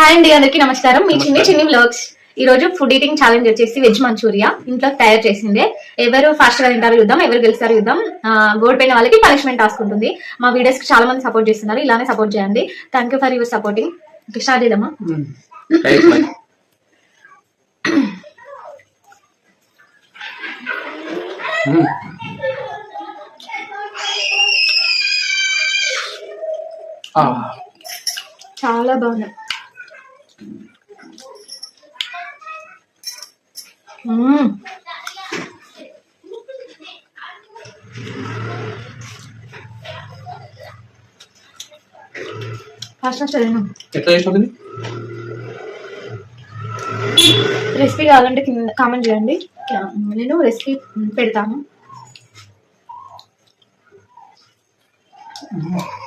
Hi అండి, అందరికీ నమస్కారం. మీ చిన్ని చిన్ని వ్లాగ్స్. ఈ రోజు ఫుడ్ ఈటింగ్ ఛాలెంజ్ వచ్చేసి వెజ్ మంచూరియా ఇంట్లో తయారు చేసిందే. ఎవరు ఫాస్ట్ గా తింటారో చూద్దాం, ఎవరు గెలుస్తారో చూద్దాం. బోర్డు పైన వాళ్ళకి పనిష్మెంట్ టాస్క్ ఉంటుంది. మా వీడియోస్ కి చాలా మంది సపోర్ట్ చేస్తున్నారు, ఇలానే సపోర్ట్ చేయండి. Thank you for your supporting. Start చేద్దామా? చాలా బాగున్నాయి. రెసిపీ కావాలంటే కింద కామెంట్ చేయండి, నేను రెసిపీ పెడతాను.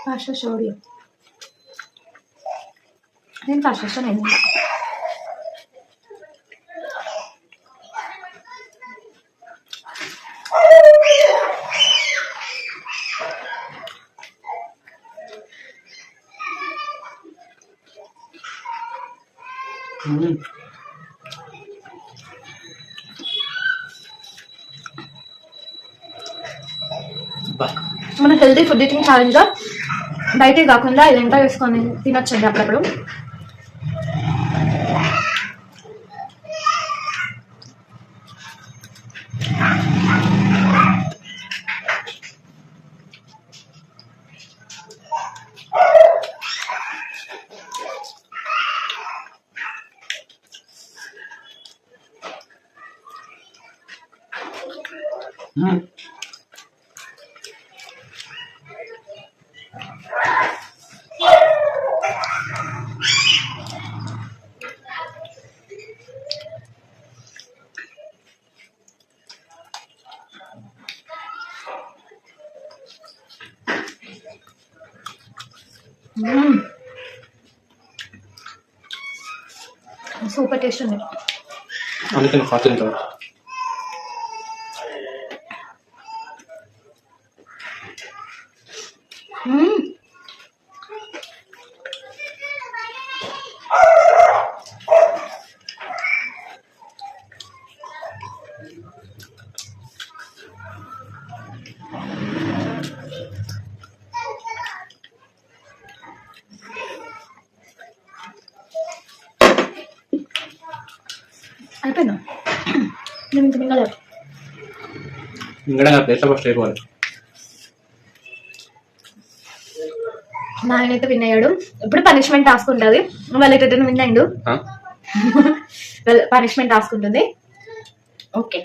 ఫాస్ట్ షోడియో నేను ఫాస్ట్ నేను మన హెల్తీ ఫుడ్ ఈటింగ్ ఛాలెంజ్ లో బయట కాకుండా ఇది ఎంత వేసుకొని తినొచ్చండి అప్పుడప్పుడు. సూపర్ టేస్ట్ ఉంది. అయిపోయిందా? నేను ఇంక మింగలేదు. నాయనైతే విన్ అయ్యాడు. ఇప్పుడు పనిష్మెంట్ టాస్క్ ఉంటుంది. వాళ్ళకి విన్ అయ్యిండు, పనిష్మెంట్ టాస్క్ ఉంటుంది. ఓకే,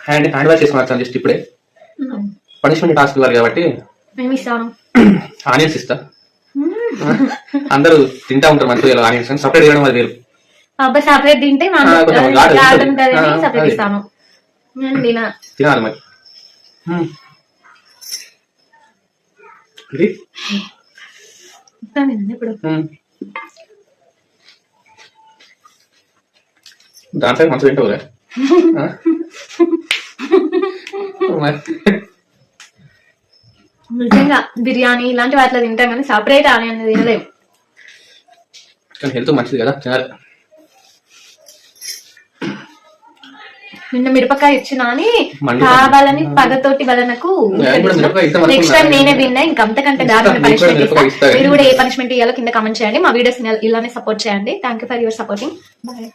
హ్యాండ్ వాష్ చేసుకున్నా జస్ట్ ఇప్పుడే. పనిష్మెంట్ టాస్క్ ఇవ్వాలి కాబట్టి మేము ఇస్తాను. ఆనియన్స్ ఇస్తా. అందరూ తింటా ఉంటారు మంచిగా ఆనియన్స్, సపరేట్ చేయడం అది వేరు. సపరేట్ తింటే సపరేట్ ఇస్తాను. తినాలి మరి. ఇప్పుడు దాంట్లో మంచిగా తింటావు నిజంగా బిర్యానీ ఇలాంటి వాటిలో తింటాం కానీ సపరేట్ ఆనియన్ తినలేము. కానీ హెల్త్ మంచిది కదా, తినాలి. నిన్న మిరపకాయ ఇచ్చినా అని కావాలని పగతోటి వలనకు నెక్స్ట్ టైం నేనే విన్నా. ఇంకంతకంటే దారుణ పనిష్మెంట్ ఇస్తా. మీరు కూడా ఏ పనిష్మెంట్ ఇవ్వాలో కింద కామెంట్ చేయండి. మా వీడియోస్ ఇలానే సపోర్ట్ చేయండి. Thank you for your supporting. Bye.